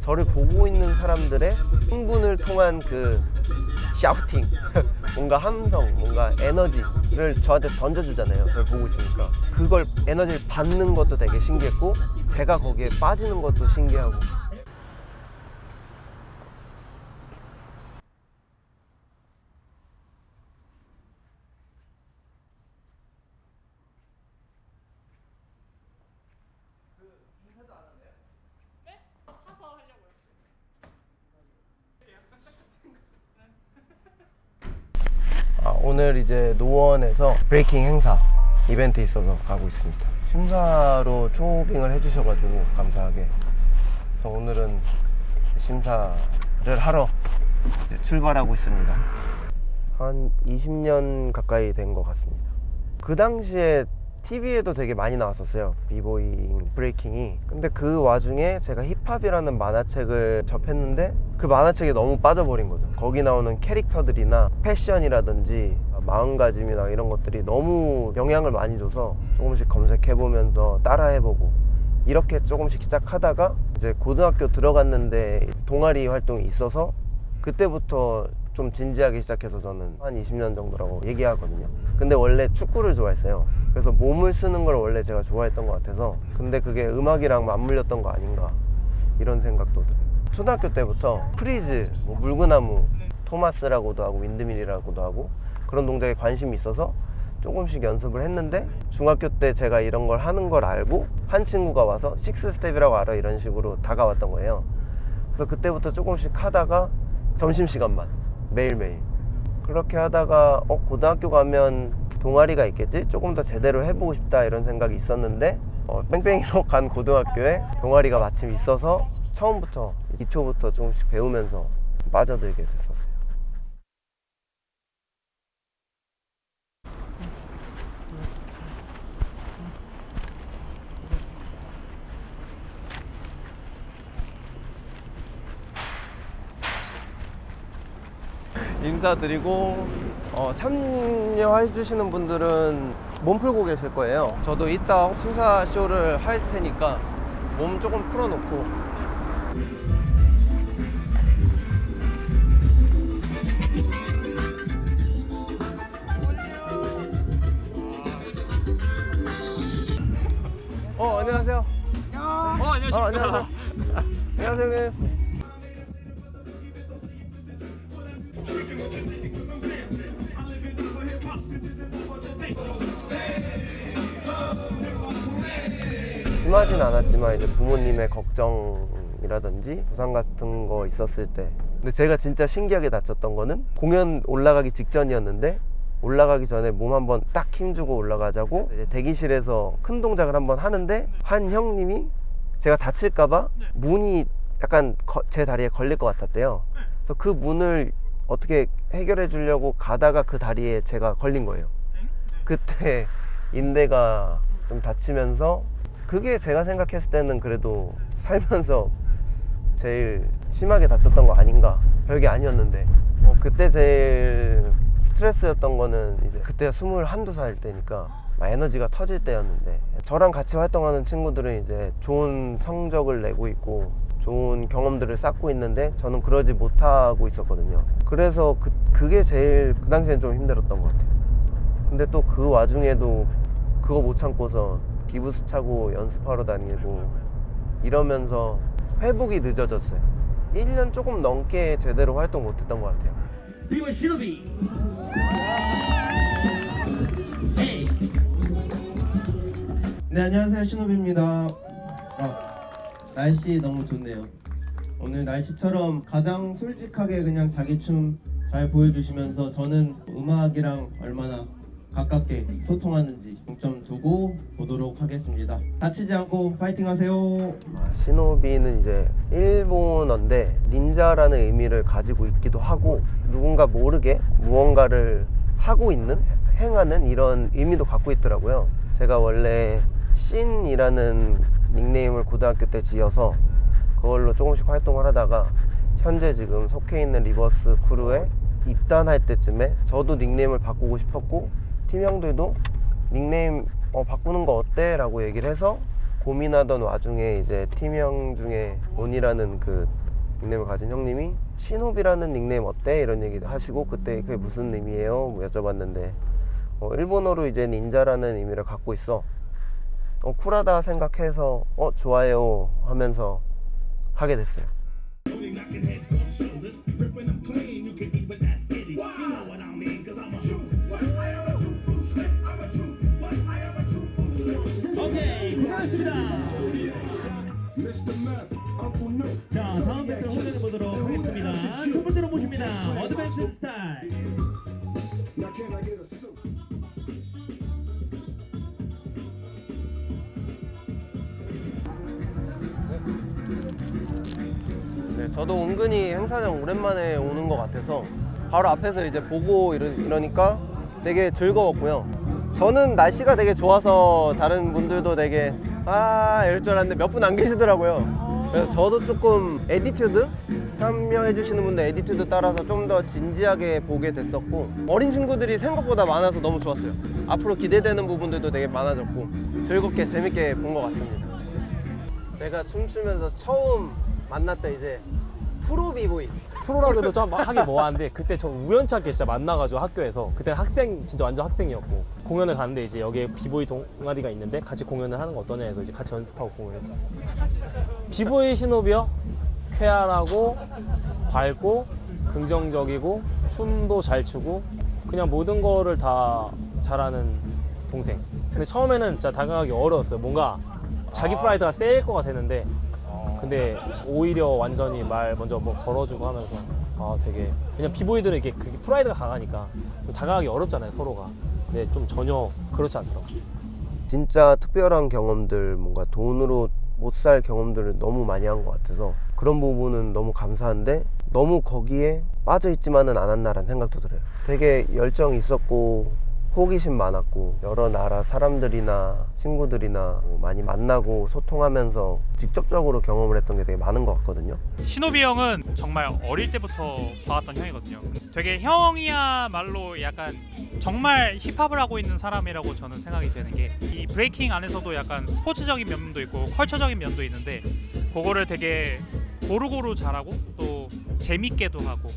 저를 보고 있는 사람들의 흥분을 통한 그 샤우팅 뭔가 함성, 뭔가 에너지를 저한테 던져주잖아요. 저를 보고 있으니까 그걸 에너지를 받는 것도 되게 신기했고 제가 거기에 빠지는 것도 신기하고. 오늘 이제 노원에서 브레이킹 행사 이벤트 있어서 가고 있습니다. 심사로 초빙을 해주셔가지고 감사하게. 그래서 오늘은 심사를 하러 이제 출발하고 있습니다. 한 20년 가까이 된 것 같습니다. 그 당시에 TV에도 되게 많이 나왔었어요, 비보잉 브레이킹이. 근데 그 와중에 제가 힙합이라는 만화책을 접했는데 그 만화책에 너무 빠져버린 거죠. 거기 나오는 캐릭터들이나 패션이라든지 마음가짐이나 이런 것들이 너무 영향을 많이 줘서 조금씩 검색해보면서 따라해보고 이렇게 조금씩 시작하다가 이제 고등학교 들어갔는데 동아리 활동이 있어서 그때부터 좀 진지하게 시작해서 저는 한 20년 정도라고 얘기하거든요. 근데 원래 축구를 좋아했어요. 그래서 몸을 쓰는 걸 원래 제가 좋아했던 것 같아서, 근데 그게 음악이랑 맞물렸던 거 아닌가 이런 생각도 들어요. 초등학교 때부터 프리즈, 물구나무, 토마스라고도 하고 윈드밀이라고도 하고 그런 동작에 관심이 있어서 조금씩 연습을 했는데, 중학교 때 제가 이런 걸 하는 걸 알고 한 친구가 와서 식스스텝이라고 알아? 이런 식으로 다가왔던 거예요. 그래서 그때부터 조금씩 하다가 점심시간만 매일매일 그렇게 하다가 고등학교 가면 동아리가 있겠지? 조금 더 제대로 해보고 싶다 이런 생각이 있었는데 뺑뺑이로 간 고등학교에 동아리가 마침 있어서 처음부터 기초부터 조금씩 배우면서 빠져들게 됐었어요. 인사드리고 참여해 주시는 분들은 몸 풀고 계실 거예요. 저도 이따 심사쇼를 할 테니까 몸 조금 풀어놓고. 안녕하세요. 안녕하십니까. 안녕하세요. 안녕하세요, 형님. 심하진 않았지만 이제 부모님의 걱정이라든지 부상 같은 거 있었을 때, 근데 제가 진짜 신기하게 다쳤던 거는 공연 올라가기 직전이었는데 올라가기 전에 몸 한번 딱 힘주고 올라가자고 이제 대기실에서 큰 동작을 한번 하는데 한 형님이 제가 다칠까봐 문이 약간 제 다리에 걸릴 것 같았대요. 그래서 그 문을 어떻게 해결해 주려고 가다가 그 다리에 제가 걸린 거예요. 그때 인대가 좀 다치면서, 그게 제가 생각했을 때는 그래도 살면서 제일 심하게 다쳤던 거 아닌가. 별게 아니었는데 그때 제일 스트레스였던 거는 이제 그때가 21~22살 때니까 에너지가 터질 때였는데, 저랑 같이 활동하는 친구들은 이제 좋은 성적을 내고 있고 좋은 경험들을 쌓고 있는데 저는 그러지 못하고 있었거든요. 그래서 그게 제일 그 당시엔 좀 힘들었던 것 같아요. 근데 또 그 와중에도 그거 못 참고서 기부스 차고 연습하러 다니고 이러면서 회복이 늦어졌어요. 1년 조금 넘게 제대로 활동 못했던 것 같아요. 비버 시노비. 네, 안녕하세요, 시노비입니다. 날씨 너무 좋네요. 오늘 날씨처럼 가장 솔직하게 그냥 자기 춤 잘 보여주시면서 저는 음악이랑 얼마나 가깝게 소통하는지 중점 두고 보도록 하겠습니다. 다치지 않고 파이팅 하세요. 시노비는 이제 일본어인데 닌자라는 의미를 가지고 있기도 하고, 누군가 모르게 무언가를 하고 있는, 행하는 이런 의미도 갖고 있더라고요. 제가 원래 신이라는 닉네임을 고등학교 때 지어서 그걸로 조금씩 활동을 하다가 현재 지금 속해 있는 리버스 크루에 입단할 때쯤에 저도 닉네임을 바꾸고 싶었고 팀 형들도 닉네임 바꾸는 거 어때? 라고 얘기를 해서 고민하던 와중에 이제 팀형 중에 온이라는 그 닉네임을 가진 형님이 시노비라는 닉네임 어때? 이런 얘기도 하시고 그때 그게 무슨 의미예요? 뭐 여쭤봤는데 일본어로 이제 닌자라는 의미를 갖고 있어. 쿨하다 생각해서 좋아요 하면서 하게 됐어요. 오케이, 고생하셨습니다. 자, 다음 배틀 확인해 보도록 하겠습니다. 첫 번째로 모십니다. 어드밴스 스타일. 네, 저도 은근히 행사장 오랜만에 오는 것 같아서 바로 앞에서 이제 보고 이러니까 되게 즐거웠고요. 저는 날씨가 되게 좋아서 다른 분들도 되게 이럴 줄 알았는데 몇 분 안 계시더라고요. 그래서 저도 조금 에디튜드 참여해 주시는 분들 에디튜드 따라서 좀 더 진지하게 보게 됐었고 어린 친구들이 생각보다 많아서 너무 좋았어요. 앞으로 기대되는 부분들도 되게 많아졌고 즐겁게 재밌게 본 것 같습니다. 제가 춤추면서 처음 만났던 이제 프로 비보이. 프로라고도 좀 하기 뭐한데 그때 저 우연찮게 진짜 만나가지고 학교에서 그때 학생 진짜 완전 학생이었고 공연을 가는데 이제 여기에 비보이 동아리가 있는데 같이 공연을 하는 거 어떠냐 해서 이제 같이 연습하고 공연했었어요. 비보이 시노비요? 쾌활하고 밝고 긍정적이고 춤도 잘 추고 그냥 모든 거를 다 잘하는 동생. 근데 처음에는 진짜 다가가기 어려웠어요. 뭔가 자기 프라이드가 세일 것 같았는데 근데 오히려 완전히 말 먼저 뭐 걸어주고 하면서 되게 왜냐면 비보이들은 이게 그게 프라이드가 강하니까 다가가기 어렵잖아요 서로가. 근데 좀 전혀 그렇지 않더라고요. 진짜 특별한 경험들, 뭔가 돈으로 못 살 경험들을 너무 많이 한 것 같아서 그런 부분은 너무 감사한데 너무 거기에 빠져있지만은 않았나라는 생각도 들어요. 되게 열정이 있었고 호기심 많았고 여러 나라 사람들이나 친구들이나 많이 만나고 소통하면서 직접적으로 경험을 했던 게 되게 많은 것 같거든요. 시노비 형은 정말 어릴 때부터 봐왔던 형이거든요. 되게 형이야말로 약간 정말 힙합을 하고 있는 사람이라고 저는 생각이 되는 게 이 브레이킹 안에서도 약간 스포츠적인 면도 있고 컬처적인 면도 있는데 그거를 되게 고루고루 잘하고 또 재밌게도 하고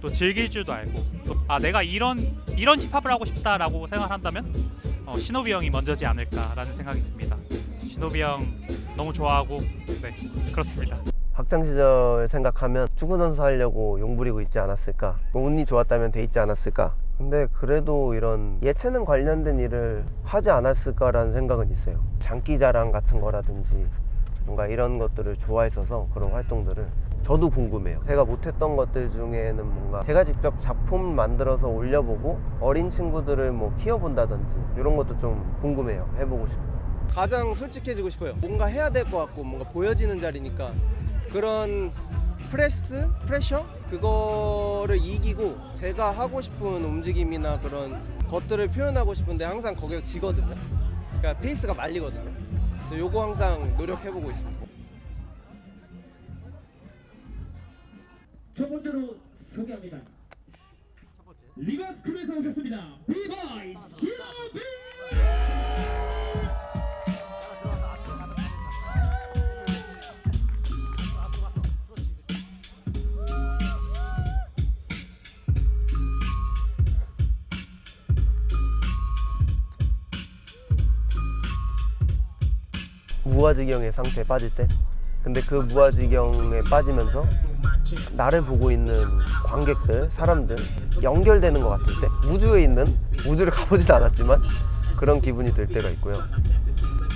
또 즐길 줄도 알고 또 내가 이런 힙합을 하고 싶다라고 생각한다면 시노비 형이 먼저지 않을까라는 생각이 듭니다. 시노비 형 너무 좋아하고 네 그렇습니다. 학창시절 생각하면 축구선수 하려고 용부리고 있지 않았을까, 뭐 운이 좋았다면 돼 있지 않았을까. 근데 그래도 이런 예체능 관련된 일을 하지 않았을까라는 생각은 있어요. 장기자랑 같은 거라든지 뭔가 이런 것들을 좋아했어서 그런 활동들을 저도 궁금해요. 제가 못했던 것들 중에는 뭔가 제가 직접 작품 만들어서 올려보고 어린 친구들을 뭐 키워본다든지 이런 것도 좀 궁금해요. 해보고 싶고 가장 솔직해지고 싶어요. 뭔가 해야 될 것 같고 뭔가 보여지는 자리니까 그런 프레셔? 그거를 이기고 제가 하고 싶은 움직임이나 그런 것들을 표현하고 싶은데 항상 거기서 지거든요. 그러니까 페이스가 말리거든요. 그래서 요거 항상 노력해보고 있습니다. 첫 번째로 소개합니다. 리버스쿨에서 오셨습니다. 비보이 시노비. 무아지경의 상태에 빠질 때, 근데 그 무아지경에 빠지면서 나를 보고 있는 관객들, 사람들 연결되는 것 같을 때, 우주에 있는, 우주를 가보진 않았지만 그런 기분이 들 때가 있고요.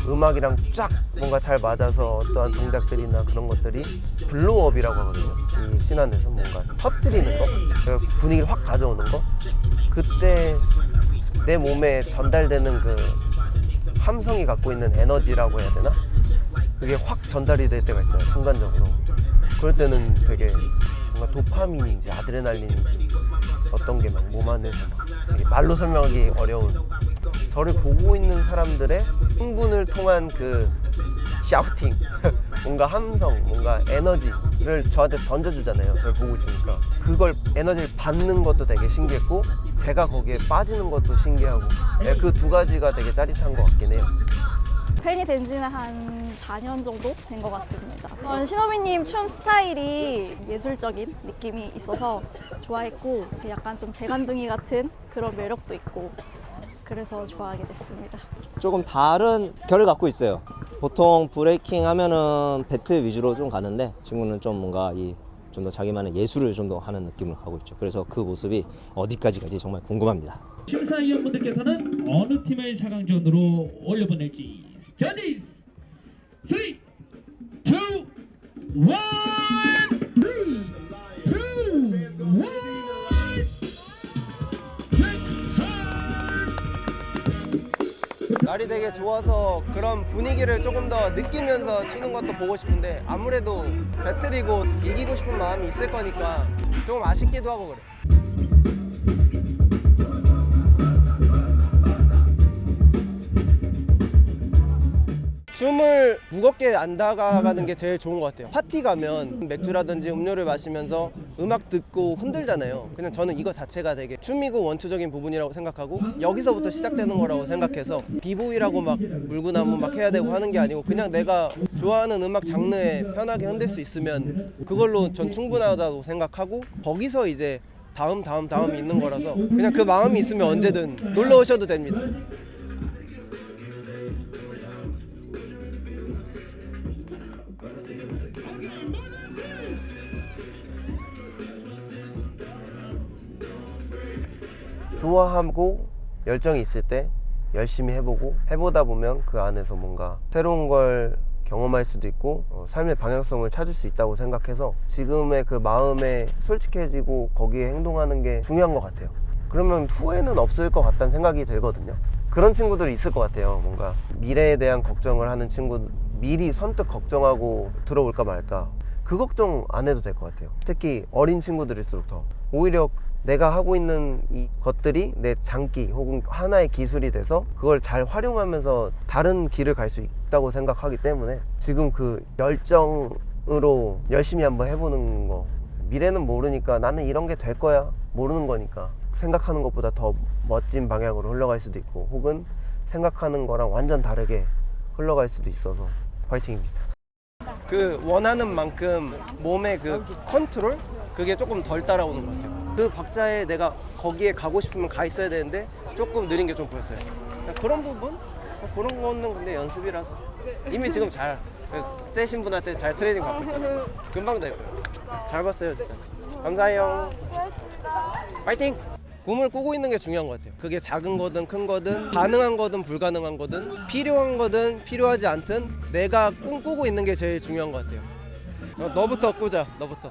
음악이랑 쫙 뭔가 잘 맞아서 어떠한 동작들이나 그런 것들이 블로우업이라고 하거든요. 이 신안에서 뭔가 터뜨리는 거, 분위기를 확 가져오는 거, 그때 내 몸에 전달되는 그 함성이 갖고 있는 에너지라고 해야 되나? 그게 확 전달이 될 때가 있어요, 순간적으로. 그럴 때는 되게 뭔가 도파민인지 아드레날린인지 어떤 게 막 몸 안에서 막 되게 말로 설명하기 어려운, 저를 보고 있는 사람들의 흥분을 통한 그 샤우팅 뭔가 함성, 뭔가 에너지를 저한테 던져주잖아요. 저를 보고 있으니까 그걸 에너지를 받는 것도 되게 신기했고 제가 거기에 빠지는 것도 신기하고 그 두 가지가 되게 짜릿한 것 같긴 해요. 팬이 된 지는 한 4년 정도 된 것 같습니다. 저는 신호비님 춤 스타일이 예술적인 느낌이 있어서 좋아했고 약간 좀 재간둥이 같은 그런 매력도 있고 그래서 좋아하게 됐습니다. 조금 다른 결을 갖고 있어요. 보통 브레이킹 하면은 배트 위주로 좀 가는데 친구는 좀 뭔가 좀 더 자기만의 예술을 좀 더 하는 느낌을 가고 있죠. 그래서 그 모습이 어디까지 갈지 정말 궁금합니다. 심사위원분들께서는 어느 팀을 4강전으로 올려보낼지 저지 3, 2, 1 날이 되게 좋아서 그런 분위기를 조금 더 느끼면서 추는 것도 보고 싶은데 아무래도 배틀이고 이기고 싶은 마음이 있을 거니까 좀 아쉽기도 하고 그래. 춤을 무겁게 안 다가가는 게 제일 좋은 것 같아요. 파티 가면 맥주라든지 음료를 마시면서 음악 듣고 흔들잖아요. 그냥 저는 이거 자체가 되게 춤이고 원초적인 부분이라고 생각하고 여기서부터 시작되는 거라고 생각해서 비보이라고 막 물구나무 막 해야 되고 하는 게 아니고 그냥 내가 좋아하는 음악 장르에 편하게 흔들 수 있으면 그걸로 전 충분하다고 생각하고 거기서 이제 다음이 있는 거라서 그냥 그 마음이 있으면 언제든 놀러 오셔도 됩니다. 좋아하고 열정이 있을 때 열심히 해보고 해보다 보면 그 안에서 뭔가 새로운 걸 경험할 수도 있고 삶의 방향성을 찾을 수 있다고 생각해서 지금의 그 마음에 솔직해지고 거기에 행동하는 게 중요한 것 같아요. 그러면 후회는 없을 것 같다는 생각이 들거든요. 그런 친구들이 있을 것 같아요. 뭔가 미래에 대한 걱정을 하는 친구, 미리 선뜻 걱정하고 들어올까 말까 그 걱정 안 해도 될 것 같아요. 특히 어린 친구들일수록 더 오히려 내가 하고 있는 이 것들이 내 장기 혹은 하나의 기술이 돼서 그걸 잘 활용하면서 다른 길을 갈 수 있다고 생각하기 때문에 지금 그 열정으로 열심히 한번 해보는 거, 미래는 모르니까 나는 이런 게 될 거야 모르는 거니까 생각하는 것보다 더 멋진 방향으로 흘러갈 수도 있고 혹은 생각하는 거랑 완전 다르게 흘러갈 수도 있어서 파이팅입니다. 그 원하는 만큼 몸의 그 컨트롤 그게 조금 덜 따라오는 것 같아요. 그 박자에 내가 거기에 가고 싶으면 가 있어야 되는데 조금 느린 게 좀 보였어요. 그런 부분? 그런 거는 근데 연습이라서 이미 지금 잘 세신 분한테 잘 트레이닝 받고 있잖아요. 금방 돼요. 잘 봤어요 진짜. 감사해요. 수고하셨습니다. 파이팅! 꿈을 꾸고 있는 게 중요한 것 같아요. 그게 작은 거든 큰 거든 가능한 거든 불가능한 거든 필요한 거든 필요하지 않든 내가 꿈꾸고 있는 게 제일 중요한 것 같아요. 너부터 꾸자. 너부터.